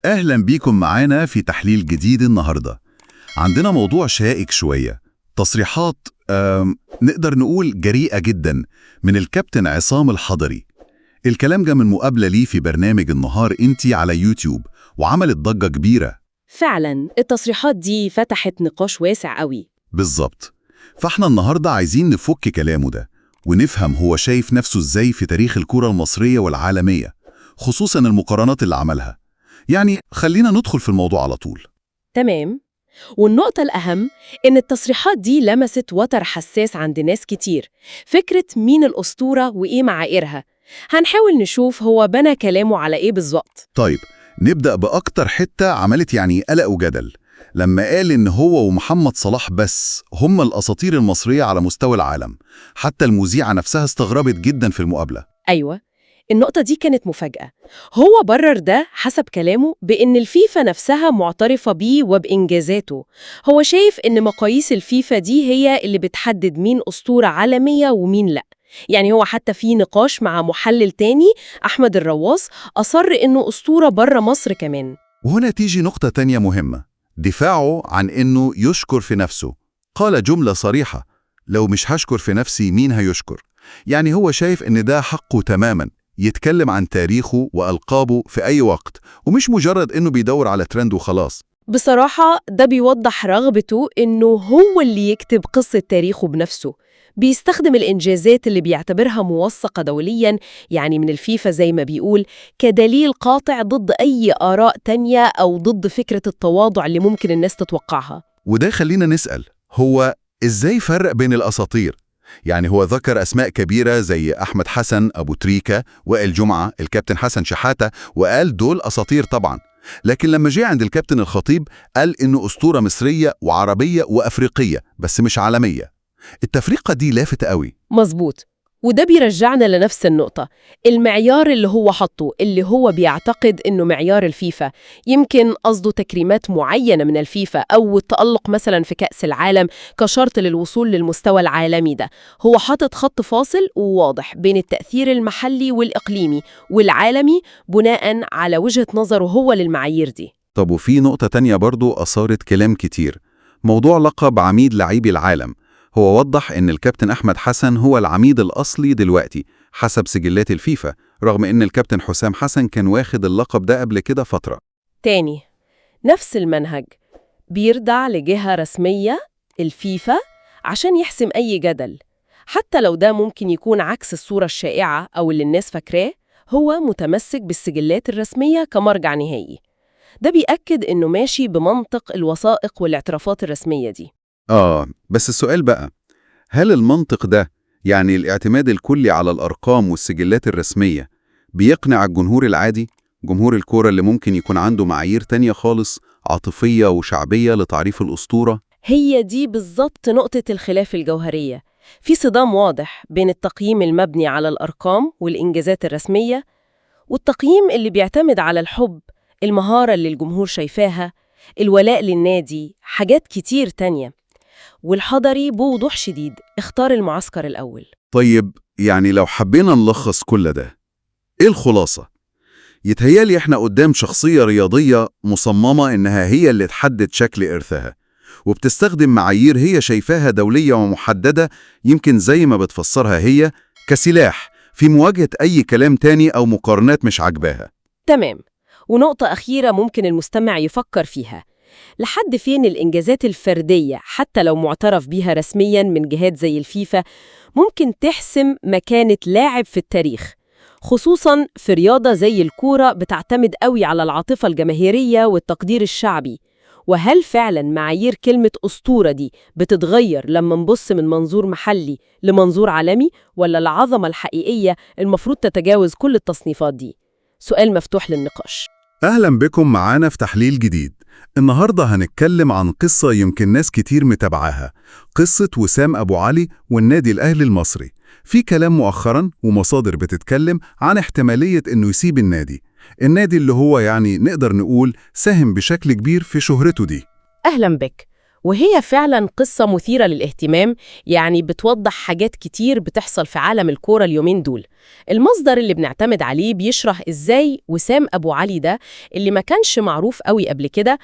أهلا بيكم معانا في تحليل جديد النهاردة. عندنا موضوع شائك شوية، تصريحات نقدر نقول جريئة جدا من الكابتن عصام الحضري. الكلام جه من مقابلة ليه في برنامج النهار انتي على يوتيوب وعملت ضجة كبيرة. فعلا التصريحات دي فتحت نقاش واسع قوي. بالظبط، فاحنا النهاردة عايزين نفك كلامه ده ونفهم هو شايف نفسه ازاي في تاريخ الكرة المصرية والعالمية، خصوصا المقارنات اللي عملها. يعني خلينا ندخل في الموضوع على طول. تمام. والنقطة الأهم إن التصريحات دي لمست وتر حساس عند ناس كتير، فكرة مين الأسطورة وإيه معاييرها. هنحاول نشوف هو بنى كلامه على إيه بالظبط. طيب نبدأ بأكتر حتة عملت قلق وجدل، لما قال إن هو ومحمد صلاح بس هم الأساطير المصرية على مستوى العالم. حتى المذيعة نفسها استغربت جدا في المقابلة. أيوة، النقطة دي كانت مفاجأة. هو برر ده حسب كلامه بإن الفيفا نفسها معترفة بيه وبإنجازاته. هو شايف إن مقاييس الفيفا دي هي اللي بتحدد مين أسطورة عالمية ومين لأ. يعني هو حتى في نقاش مع محلل تاني أحمد الرواص أصر إنه أسطورة بره مصر كمان. وهنا تيجي نقطة تانية مهمة، دفاعه عن إنه يشكر في نفسه. قال جملة صريحة: لو مش هشكر في نفسي مين هيشكر؟ يعني هو شايف إن ده حقه تماماً يتكلم عن تاريخه وألقابه في أي وقت، ومش مجرد إنه بيدور على ترند وخلاص. بصراحة ده بيوضح رغبته إنه هو اللي يكتب قصة تاريخه بنفسه. بيستخدم الإنجازات اللي بيعتبرها موثقة دولياً، يعني من الفيفا زي ما بيقول، كدليل قاطع ضد أي آراء تانية أو ضد فكرة التواضع اللي ممكن الناس تتوقعها. وده خلينا نسأل، هو إزاي فرق بين الأساطير؟ يعني هو ذكر أسماء كبيرة زي أحمد حسن، أبو تريكة، وائل جمعة، الكابتن حسن شحاتة، وقال دول أساطير طبعاً. لكن لما جه عند الكابتن الخطيب قال إنه أسطورة مصرية وعربية وأفريقية بس مش عالمية. التفرقة دي لافتة قوي. مظبوط. وده بيرجعنا لنفس النقطة، المعيار اللي هو حطه، اللي هو بيعتقد إنه معيار الفيفا. يمكن قصده تكريمات معينة من الفيفا أو التألق مثلا في كأس العالم كشرط للوصول للمستوى العالمي ده. هو حاطط خط فاصل وواضح بين التأثير المحلي والإقليمي والعالمي بناء على وجهة نظره هو للمعايير دي. طب وفي نقطة تانية برضو أثارت كلام كتير، موضوع لقب عميد لاعبي العالم. هو وضح إن الكابتن أحمد حسن هو العميد الأصلي دلوقتي حسب سجلات الفيفا، رغم إن الكابتن حسام حسن كان واخد اللقب ده قبل كده فترة. تاني، نفس المنهج بيرجع لجهة رسمية، الفيفا، عشان يحسم أي جدل. حتى لو ده ممكن يكون عكس الصورة الشائعة أو اللي الناس فاكراه، هو متمسك بالسجلات الرسمية كمرجع نهائي. ده بيأكد إنه ماشي بمنطق الوثائق والاعترافات الرسمية دي. بس السؤال بقى، هل المنطق ده، يعني الاعتماد الكلي على الأرقام والسجلات الرسمية، بيقنع الجمهور العادي، جمهور الكورة اللي ممكن يكون عنده معايير تانية خالص عاطفية وشعبية لتعريف الأسطورة؟ هي دي بالظبط نقطة الخلاف الجوهرية. في صدام واضح بين التقييم المبني على الأرقام والإنجازات الرسمية، والتقييم اللي بيعتمد على الحب، المهارة اللي الجمهور شايفاها، الولاء للنادي، حاجات كتير تانية. والحضري بوضوح شديد اختار المعسكر الأول. طيب يعني لو حبينا نلخص كل ده، إيه الخلاصة؟ يتهيالي إحنا قدام شخصية رياضية مصممة إنها هي اللي تحدد شكل إرثها، وبتستخدم معايير هي شايفاها دولية ومحددة، يمكن زي ما بتفسرها هي كسلاح في مواجهة أي كلام تاني أو مقارنات مش عجباها. تمام. ونقطة أخيرة ممكن المستمع يفكر فيها، لحد فين الإنجازات الفردية حتى لو معترف بيها رسمياً من جهات زي الفيفا ممكن تحسم مكانة لاعب في التاريخ، خصوصاً في رياضة زي الكورة بتعتمد قوي على العاطفة الجماهيرية والتقدير الشعبي؟ وهل فعلاً معايير كلمة أسطورة دي بتتغير لما نبص من منظور محلي لمنظور عالمي، ولا العظمة الحقيقية المفروض تتجاوز كل التصنيفات دي؟ سؤال مفتوح للنقاش. أهلا بكم معانا في تحليل جديد. النهاردة هنتكلم عن قصة يمكن ناس كتير متابعاها، قصة وسام أبو علي والنادي الأهلي المصري. في كلام مؤخرا ومصادر بتتكلم عن احتمالية إنه يسيب النادي اللي هو نقدر نقول ساهم بشكل كبير في شهرته دي. أهلا بك. وهي فعلا قصة مثيرة للاهتمام، يعني بتوضح حاجات كتير بتحصل في عالم الكورة اليومين دول. المصدر اللي بنعتمد عليه بيشرح إزاي وسام أبو علي ده، اللي ما كانش معروف قوي قبل كده،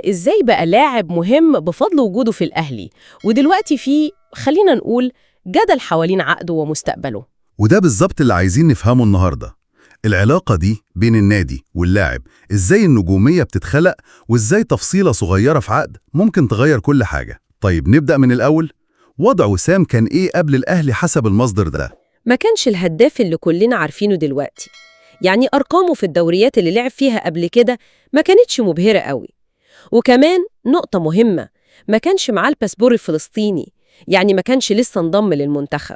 إزاي بقى لاعب مهم بفضل وجوده في الأهلي، ودلوقتي في، خلينا نقول، جدل حوالين عقده ومستقبله. وده بالظبط اللي عايزين نفهمه النهاردة. العلاقة دي بين النادي واللاعب، ازاي النجومية بتتخلق وازاي تفصيلة صغيرة في عقد ممكن تغير كل حاجة. طيب نبدأ من الأول. وضع وسام كان ايه قبل الأهلي حسب المصدر ده؟ ما كانش الهداف اللي كلنا عارفينه دلوقتي، يعني أرقامه في الدوريات اللي لعب فيها قبل كده ما كانتش مبهرة قوي. وكمان نقطة مهمة، ما كانش معاه الباسبور الفلسطيني، يعني ما كانش لسه انضم للمنتخب،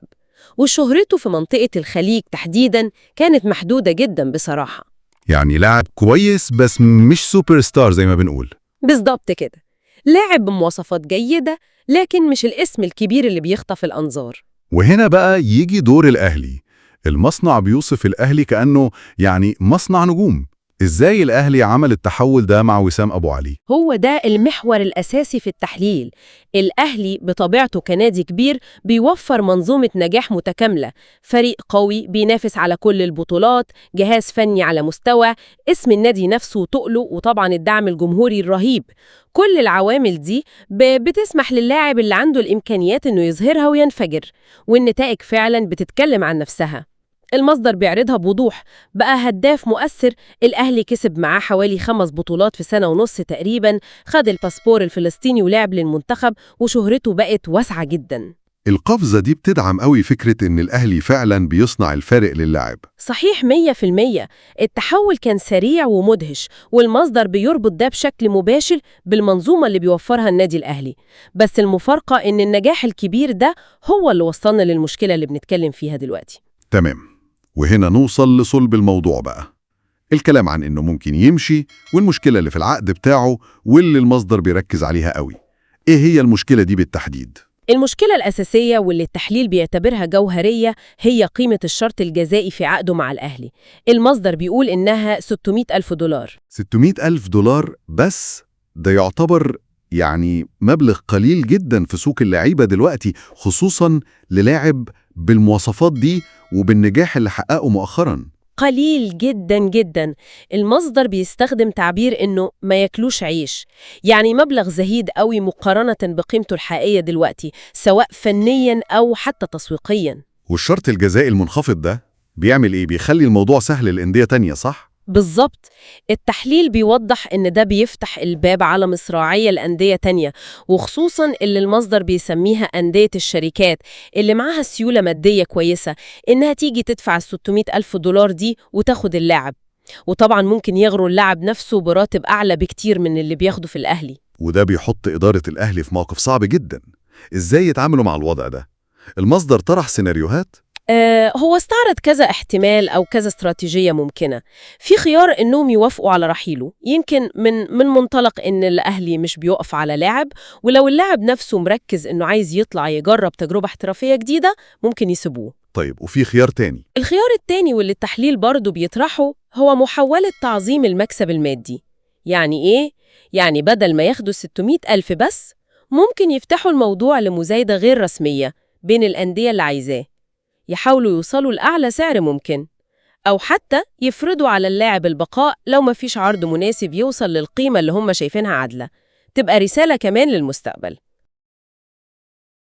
وشهرته في منطقة الخليج تحديداً كانت محدودة جداً بصراحة. يعني لاعب كويس بس مش سوبر ستار زي ما بنقول. بالضبط كده، لاعب بمواصفات جيدة لكن مش الاسم الكبير اللي بيخطف الأنظار. وهنا بقى يجي دور الأهلي. المصنع بيوصف الأهلي كأنه يعني مصنع نجوم. ازاي الأهلي عمل التحول ده مع وسام أبو علي؟ هو ده المحور الأساسي في التحليل. الأهلي بطبيعته كنادي كبير بيوفر منظومة نجاح متكاملة، فريق قوي بينافس على كل البطولات، جهاز فني على مستوى، اسم النادي نفسه تقله، وطبعا الدعم الجمهوري الرهيب. كل العوامل دي بتسمح للاعب اللي عنده الإمكانيات إنه يظهرها وينفجر، والنتائج فعلا بتتكلم عن نفسها. المصدر بيعرضها بوضوح، بقى هداف مؤثر، الأهلي كسب معاه حوالي 5 بطولات في سنة ونص تقريباً، خد الباسبور الفلسطيني ولعب للمنتخب، وشهرته بقت واسعة جداً. القفزة دي بتدعم قوي فكرة إن الأهلي فعلا بيصنع الفارق للاعب. صحيح 100%، التحول كان سريع ومدهش، والمصدر بيربط ده بشكل مباشر بالمنظومة اللي بيوفرها النادي الأهلي. بس المفارقة إن النجاح الكبير ده هو اللي وصلنا للمشكلة اللي بنتكلم فيها دلوقتي. تمام. وهنا نوصل لصلب الموضوع بقى. الكلام عن إنه ممكن يمشي، والمشكلة اللي في العقد بتاعه واللي المصدر بيركز عليها قوي. إيه هي المشكلة دي بالتحديد؟ المشكلة الأساسية واللي التحليل بيعتبرها جوهرية هي قيمة الشرط الجزائي في عقده مع الأهلي. المصدر بيقول إنها 600 ألف دولار. 600 ألف دولار بس؟ ده يعتبر يعني مبلغ قليل جدا في سوق اللعيبة دلوقتي، خصوصا للاعب بالمواصفات دي وبالنجاح اللي حققه مؤخرا. قليل جدا جدا. المصدر بيستخدم تعبير إنه ما ياكلوش عيش، يعني مبلغ زهيد قوي مقارنة بقيمته الحقيقية دلوقتي، سواء فنيا أو حتى تسويقيا. والشرط الجزائي المنخفض ده بيعمل إيه؟ بيخلي الموضوع سهل للأندية تانية، صح؟ بالظبط، التحليل بيوضح إن ده بيفتح الباب على مصراعية لأندية تانية، وخصوصاً اللي المصدر بيسميها أندية الشركات، اللي معاها سيولة مادية كويسة، إنها تيجي تدفع 600 ألف دولار دي وتاخد اللاعب. وطبعاً ممكن يغروا اللاعب نفسه براتب أعلى بكتير من اللي بياخده في الأهلي. وده بيحط إدارة الأهلي في موقف صعب جدا. إزاي يتعاملوا مع الوضع ده؟ المصدر طرح سيناريوهات. هو استعرض كذا احتمال أو كذا استراتيجية ممكنة. في خيار إنهم يوافقوا على رحيله، يمكن من منطلق إن الأهلي مش بيقف على لاعب، ولو اللاعب نفسه مركز إنه عايز يطلع يجرب تجربة احترافية جديدة ممكن يسيبوه. طيب وفي خيار تاني؟ الخيار التاني واللي التحليل برضه بيطرحه هو محاولة تعظيم المكسب المادي. يعني إيه؟ يعني بدل ما ياخدوا 600 ألف بس، ممكن يفتحوا الموضوع لمزايدة غير رسمية بين الأندية اللي عايزاه، يحاولوا يوصلوا لأعلى سعر ممكن، أو حتى يفرضوا على اللاعب البقاء لو ما فيش عرض مناسب يوصل للقيمة اللي هم شايفينها عادلة. تبقى رسالة كمان للمستقبل.